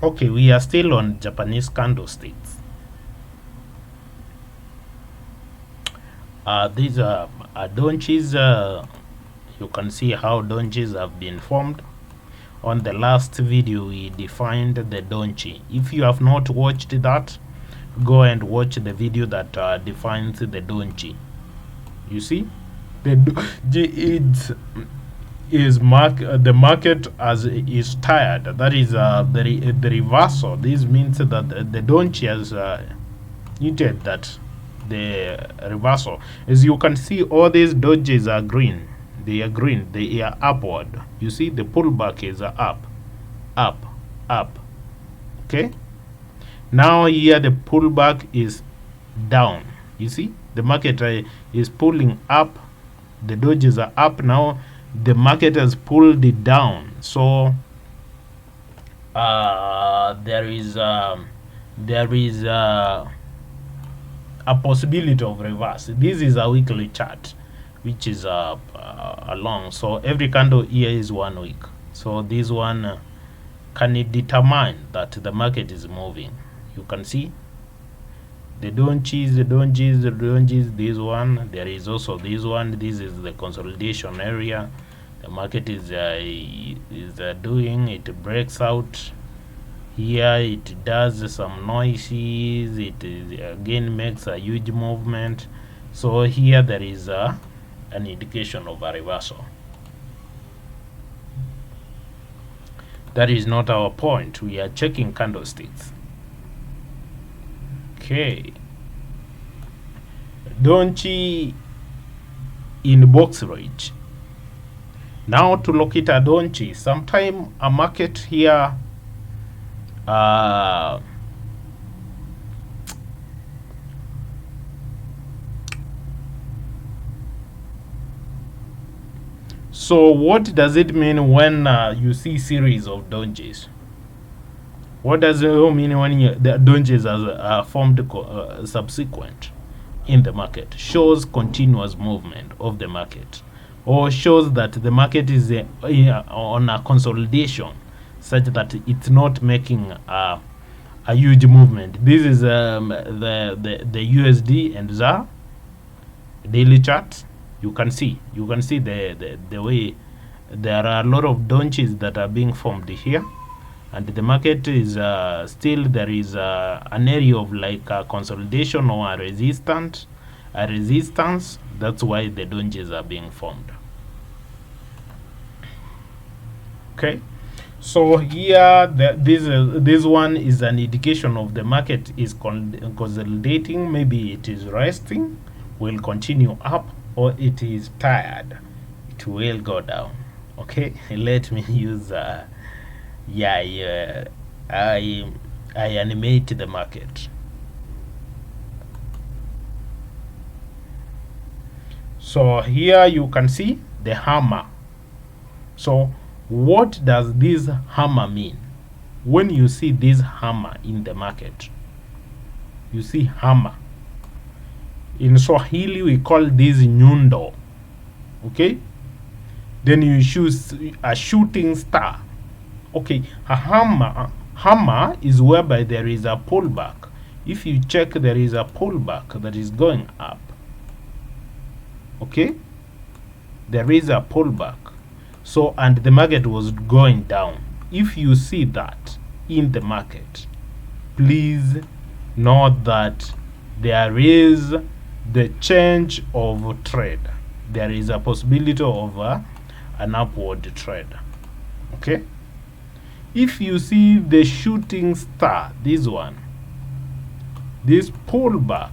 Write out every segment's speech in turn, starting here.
Okay, we are still on Japanese candlesticks. These are donjis. You can see how donjis have been formed. On the last video, we defined the donji. If you have not watched that, go and watch the video that defines the donji. You see, the donji is the market as is tired. That is the reversal. This means that the donji has needed that the reversal. As you can see, all these dojis are green. They are green. They are upward. You see, the pullback is up, up, up. Okay. Now here the pullback is down. You see, the market is pulling up. The dojis are up now. The market has pulled it down. So there is a possibility of reverse. This is a weekly chart, which is long. So every candle here is 1 week. So this one can it determine that the market is moving. You can see the donjis, this one. There is also this one. This is the consolidation area. The market is doing. It breaks out. Here it does some noises. It again makes a huge movement. So here there is an indication of a reversal. That is not our point. We are checking candlesticks. Okay. Donji in box range. Now to locate a donji, sometime a market here so what does it mean when you see series of donjis? What does it mean when the donjis are formed subsequent in the market? Shows continuous movement of the market, or shows that the market is on a consolidation such that it's not making a huge movement. This is the USD and ZAR daily chart. You can see the way there are a lot of donjis that are being formed here, and the market is still there is an area of like a consolidation or a resistance. That's why the donjis are being formed. Okay. So here, this one is an indication of the market is consolidating. Maybe it is resting, will continue up, or it is tired, it will go down. Okay, let me use I animate the market. So here you can see the hammer. So what does this hammer mean? When you see this hammer in the market, you see hammer. In Swahili, we call this nyundo. Okay? Then you choose a shooting star. Okay, a hammer is whereby there is a pullback. If you check, there is a pullback that is going up. Okay? There is a pullback. So, and the market was going down. If you see that in the market, please note that there is the change of trade. There is a possibility of an upward trade. Okay. If you see the shooting star, this one, this pullback,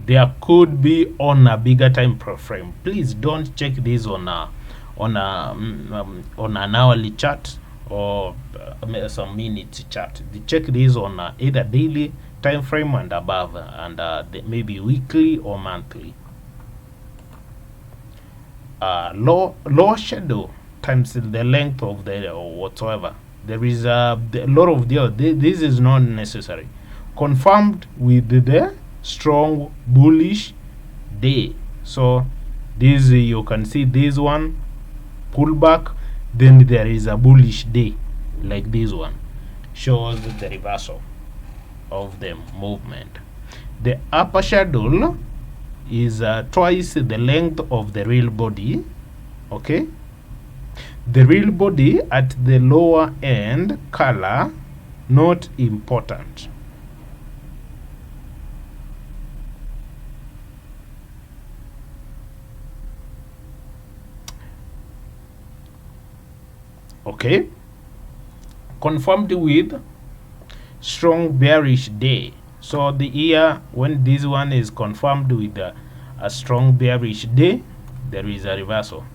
there could be on a bigger time frame. Please don't check this on an hourly chart or some minute chart. Check this on either daily time frame and above, and maybe weekly or monthly. Low shadow times the length of the or whatsoever. There is a lot of this is not necessary. Confirmed with the strong bullish day. So this you can see this one pullback. then there is a bullish day like this one, shows the reversal of the movement. The upper shadow is twice the length of the real body. Okay, the real body at the lower end, color not important. Okay, confirmed with strong bearish day. So the year when this one is confirmed with a strong bearish day, there is a reversal.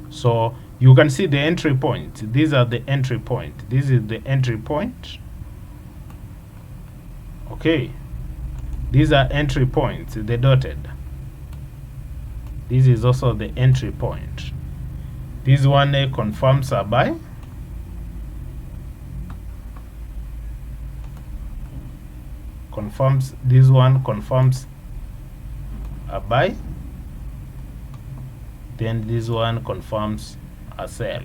So you can see the entry point. These are the entry point. This is the entry point. Okay, these are entry points, the dotted. This is also the entry point. This one confirms a buy. Confirms, this one confirms a buy. Then this one confirms a sell.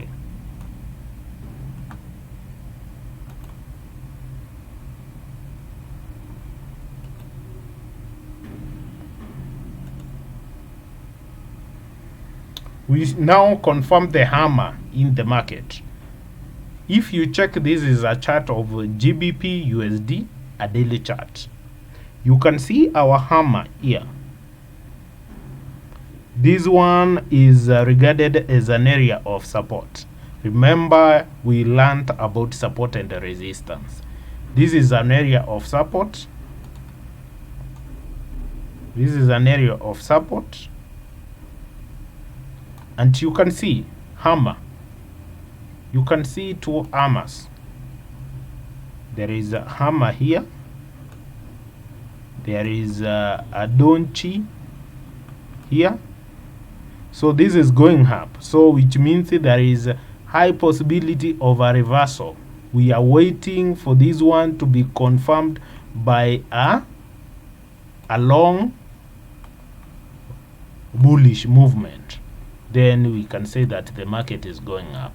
We now confirm the hammer in the market. If you check, this is a chart of GBP USD, a daily chart. You can see our hammer here. This one is regarded as an area of support. Remember, we learned about support and resistance. This is an area of support. This is an area of support. And you can see hammer. You can see two hammers. There is a hammer here. There is a Doji here. So this is going up. So which means there is a high possibility of a reversal. We are waiting for this one to be confirmed by a long bullish movement. Then we can say that the market is going up.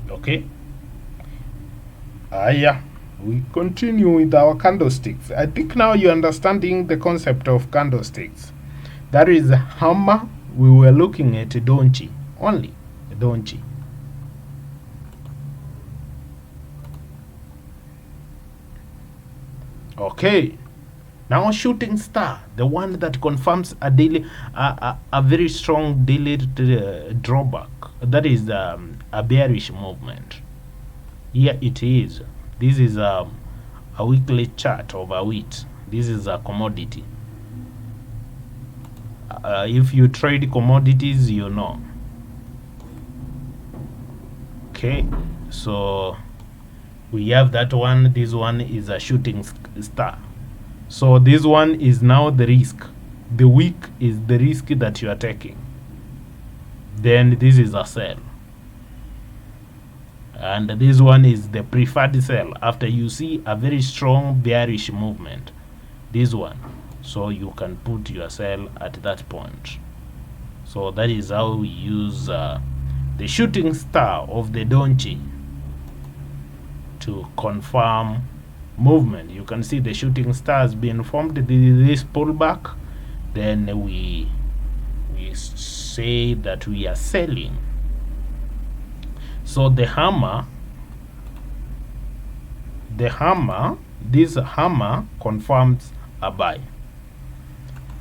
Okay. Yeah. We continue with our candlesticks. I think now you're understanding the concept of candlesticks. That is a hammer. We were looking at Doji only. Doji. Okay. Now shooting star, the one that confirms a daily, a very strong daily drawback. That is a bearish movement. Here it is. This is a weekly chart of a wheat. This is a commodity. If you trade commodities, you know. Okay, so we have that one. This one is a shooting star. So this one is now the risk. The week is the risk that you are taking. Then this is a sell. And this one is the preferred sell after you see a very strong bearish movement. This one. So you can put your sell at that point. So that is how we use the shooting star of the Doji to confirm movement. You can see the shooting stars being formed. This pullback, then we say that we are selling. So the hammer, this hammer confirms a buy.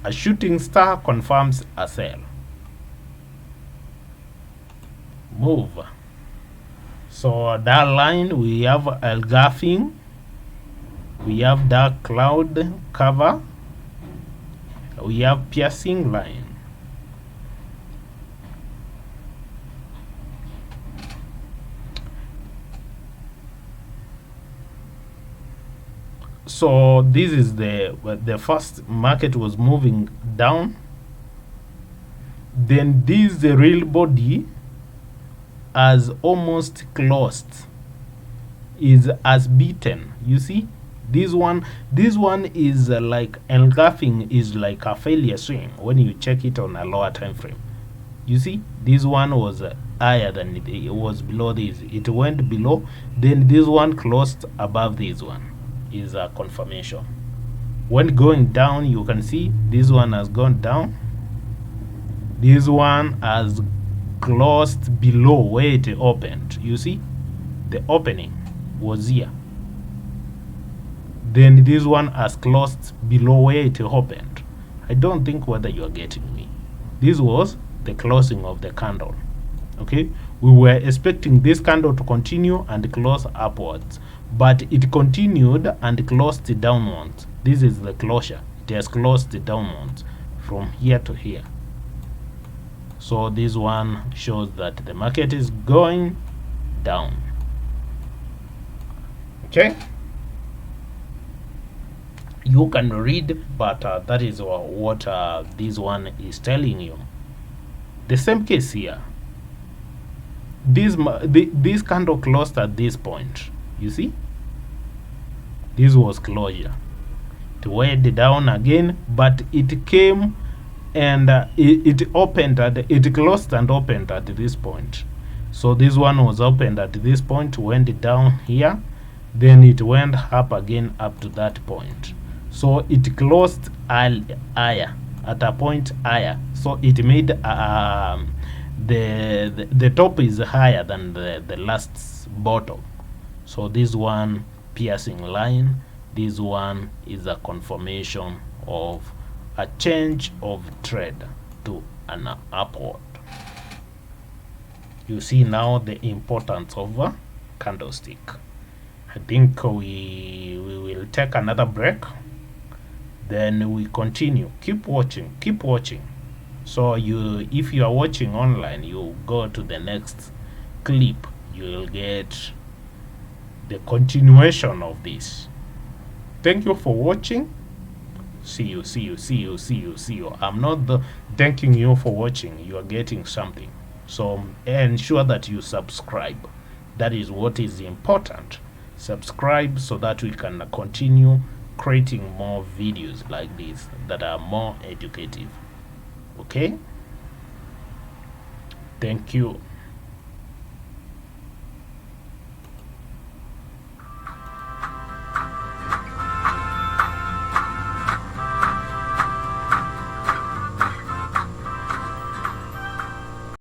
A shooting star confirms a sell. Move. So that line, we have engulfing. We have dark cloud cover. We have piercing line. So this is the first market was moving down. Then this the real body has almost closed, is as beaten. You see, This one is like engulfing, is like a failure swing when you check it on a lower time frame. You see, this one was higher than it was below this. It went below, then this one closed above this one. Is a confirmation. When going down, you can see this one has gone down. This one has closed below where it opened. You see, the opening was here. Then this one has closed below where it opened. I don't think whether you are getting me. This was the closing of the candle. Okay, we were expecting this candle to continue and close upwards, but it continued and closed downwards. This is the closure. It has closed downwards from here to here. So this one shows that the market is going down. Okay, you can read, but that is what this one is telling you. The same case here. This candle closed at this point. You see, this was closure. It went down again, but it came and it opened at it closed and opened at this point. So this one was opened at this point, went down here, then it went up again up to that point. So it closed higher at a point higher. So it made the top is higher than the last bottom. So this one piercing line, this one is a confirmation of a change of trend to an upward. You see now the importance of a candlestick. I think we will take another break, then we continue. Keep watching. So if you are watching online, you go to the next clip, you will get the continuation of this. Thank you for watching. See you. I'm not thanking you for watching. You are getting something. So ensure that you subscribe. That is what is important. Subscribe so that we can continue creating more videos like this that are more educative. Okay, thank you.